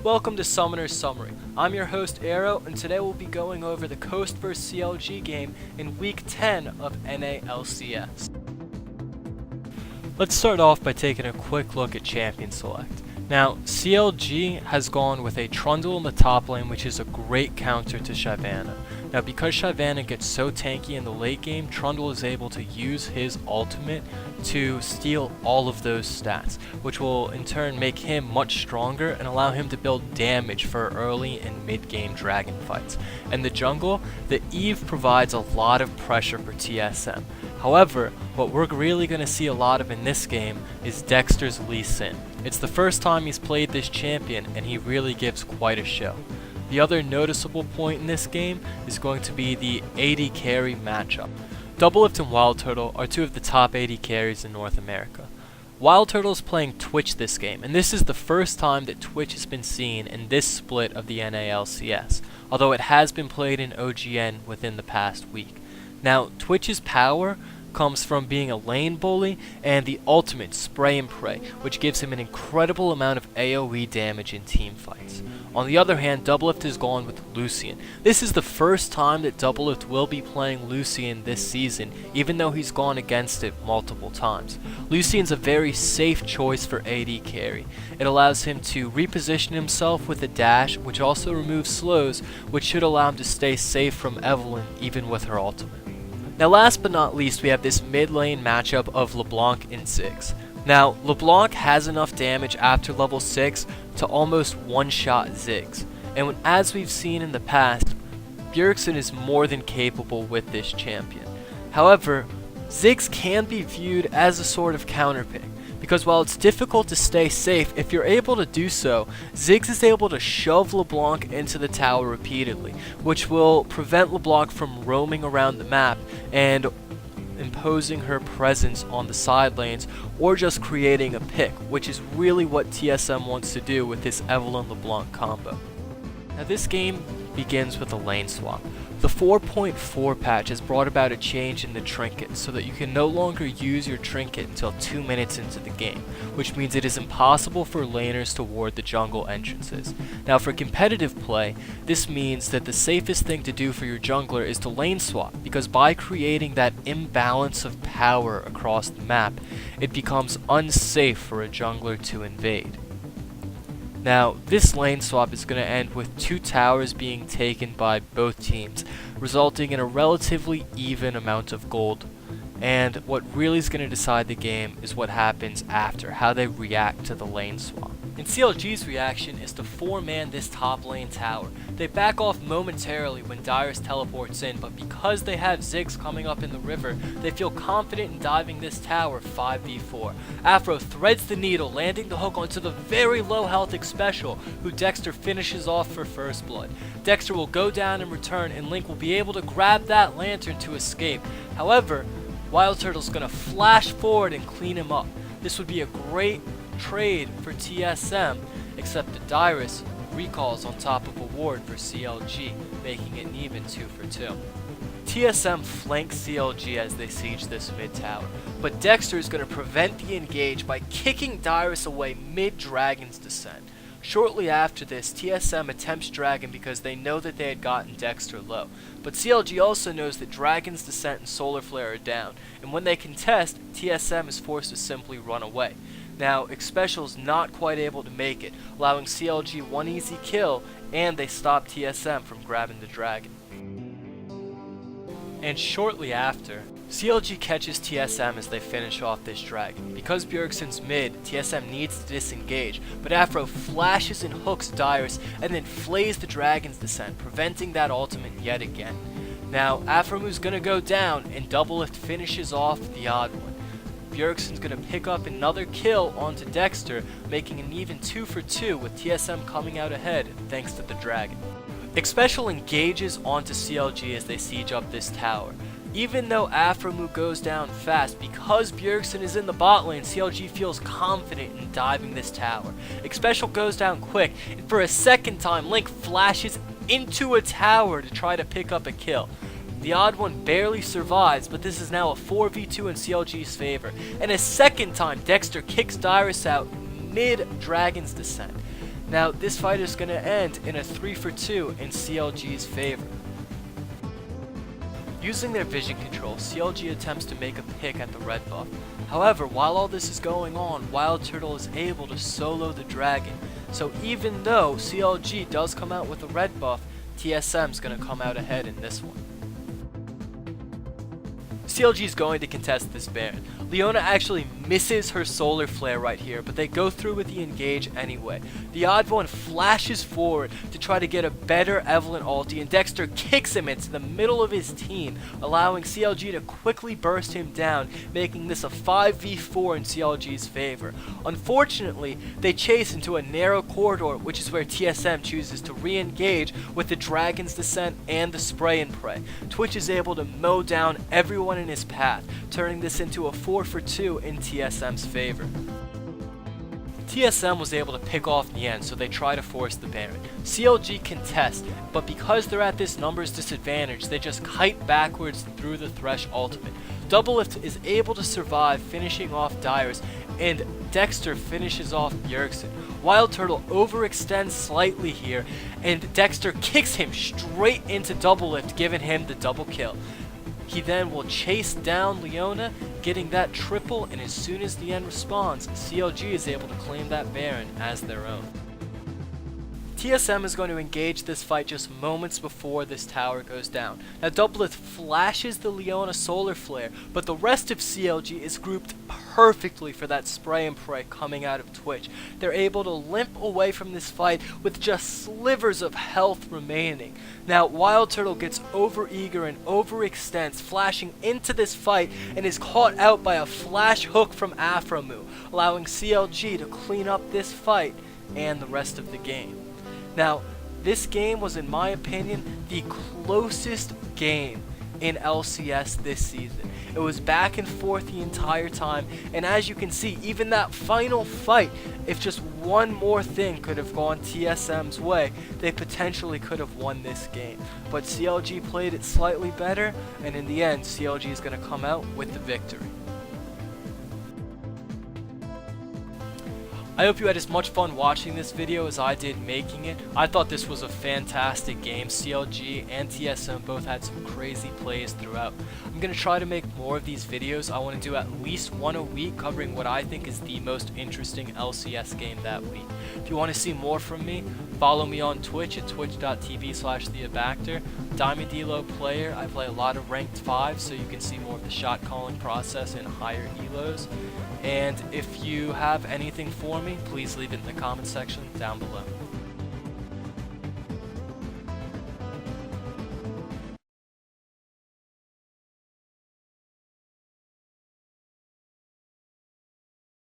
Welcome to Summoner's Summary. I'm your host Arrow, and today we'll be going over the Coast vs CLG game in Week 10 of NA LCS. Let's start off by taking a quick look at Champion Select. Now, CLG has gone with a Trundle in the top lane, which is a great counter to Shyvana. Now, because Shyvana gets so tanky in the late game, Trundle is able to use his ultimate to steal all of those stats, which will in turn make him much stronger and allow him to build damage for early and mid-game dragon fights. And the jungle, the Eve provides a lot of pressure for TSM. However, what we're really going to see a lot of in this game is Dexter's Lee Sin. It's the first time he's played this champion, and he really gives quite a show. The other noticeable point in this game is going to be the AD carry matchup. Doublelift and Wild Turtle are two of the top AD carries in North America. Wild Turtle is playing Twitch this game, and this is the first time that Twitch has been seen in this split of the NA LCS, although it has been played in OGN within the past week. Now, Twitch's power comes from being a lane bully and the ultimate Spray and Pray, which gives him an incredible amount of AoE damage in team fights. On the other hand, Doublelift has gone with Lucian. This is the first time that Doublelift will be playing Lucian this season, even though he's gone against it multiple times. Lucian's a very safe choice for AD carry. It allows him to reposition himself with a dash, which also removes slows, which should allow him to stay safe from Evelynn even with her ultimate. Now, last but not least, we have this mid lane matchup of LeBlanc and Ziggs. Now, LeBlanc has enough damage after level 6 to almost one-shot Ziggs, and as we've seen in the past, Bjergsen is more than capable with this champion. However, Ziggs can be viewed as a sort of counterpick, because while it's difficult to stay safe, if you're able to do so, Ziggs is able to shove LeBlanc into the tower repeatedly, which will prevent LeBlanc from roaming around the map and imposing her presence on the side lanes, or just creating a pick, which is really what TSM wants to do with this Evelynn LeBlanc combo. Now, this game begins with a lane swap. The 4.4 patch has brought about a change in the trinket so that you can no longer use your trinket until 2 minutes into the game, which means it is impossible for laners to ward the jungle entrances. Now, for competitive play, this means that the safest thing to do for your jungler is to lane swap, because by creating that imbalance of power across the map, it becomes unsafe for a jungler to invade. Now, this lane swap is going to end with 2 towers being taken by both teams, resulting in a relatively even amount of gold. And what really is going to decide the game is what happens after, how they react to the lane swap. And CLG's reaction is to 4-man this top lane tower. They back off momentarily when Dyrus teleports in, but because they have Ziggs coming up in the river, they feel confident in diving this tower 5v4. Afro threads the needle, landing the hook onto the very low health Xpecial, who Dexter finishes off for first blood. Dexter will go down and return, and Link will be able to grab that lantern to escape. However, Wild Turtle's gonna flash forward and clean him up. This would be a great trade for TSM, except that Dyrus recalls on top of a ward for CLG, making it an even 2-for-2. TSM flanks CLG as they siege this mid tower, but Dexter is going to prevent the engage by kicking Dyrus away mid-Dragon's Descent. Shortly after this, TSM attempts Dragon because they know that they had gotten Dexter low, but CLG also knows that Dragon's Descent and Solar Flare are down, and when they contest, TSM is forced to simply run away. Now, Xpecial's not quite able to make it, allowing CLG one easy kill, and they stop TSM from grabbing the dragon. And shortly after, CLG catches TSM as they finish off this dragon. Because Bjergsen's mid, TSM needs to disengage, but Afro flashes and hooks Dyrus and then flays the Dragon's Descent, preventing that ultimate yet again. Now, Afromu's gonna go down, and Doublelift finishes off the odd one. Bjergsen's gonna pick up another kill onto Dexter, making an even 2-for-2 with TSM coming out ahead thanks to the dragon. Xpecial engages onto CLG as they siege up this tower. Even though Afromu goes down fast, because Bjergsen is in the bot lane, CLG feels confident in diving this tower. Xpecial goes down quick, and for a second time, Link flashes into a tower to try to pick up a kill. The odd one barely survives, but this is now a 4v2 in CLG's favor. And a second time, Dexter kicks Dyrus out mid-Dragon's Descent. Now this fight is going to end in a 3-for-2 in CLG's favor. Using their vision control, CLG attempts to make a pick at the red buff. However, while all this is going on, Wild Turtle is able to solo the dragon. So even though CLG does come out with a red buff, TSM is going to come out ahead in this one. CLG is going to contest this Baron. Leona actually misses her solar flare right here, but they go through with the engage anyway. The Odd One flashes forward to try to get a better Evelynn ulti, and Dexter kicks him into the middle of his team, allowing CLG to quickly burst him down, making this a 5v4 in CLG's favor. Unfortunately, they chase into a narrow corridor, which is where TSM chooses to re-engage with the Dragon's Descent and the Spray and Pray. Twitch is able to mow down everyone in his path, turning this into a 4-for-2 in TSM's favor. TSM was able to pick off Nien, so they try to force the Baron. CLG contest, but because they're at this numbers disadvantage, they just kite backwards through the Thresh ultimate. Doublelift is able to survive, finishing off Dyrus, and Dexter finishes off Bjergsen. Wild Turtle overextends slightly here, and Dexter kicks him straight into Doublelift, giving him the double kill. He then will chase down Leona, getting that triple, and as soon as the end responds, CLG is able to claim that Baron as their own. TSM is going to engage this fight just moments before this tower goes down. Now Doublelift flashes the Leona solar flare, but the rest of CLG is grouped perfectly for that spray and pray coming out of Twitch. They're able to limp away from this fight with just slivers of health remaining. Now Wild Turtle gets overeager and overextends, flashing into this fight, and is caught out by a flash hook from Afromu, allowing CLG to clean up this fight and the rest of the game. Now, this game was, in my opinion, the closest game in LCS this season. It was back and forth the entire time, and as you can see, even that final fight, if just one more thing could have gone TSM's way, they potentially could have won this game. But CLG played it slightly better, and in the end, CLG is going to come out with the victory. I hope you had as much fun watching this video as I did making it. I thought this was a fantastic game. CLG and TSM both had some crazy plays throughout. I'm going to try to make more of these videos. I want to do at least one a week covering what I think is the most interesting LCS game that week. If you want to see more from me, follow me on Twitch at twitch.tv/theabactor. Diamond Elo player. I play a lot of ranked 5, so you can see more of the shot calling process and higher elos. And if you have anything for me, please leave it in the comment section down below.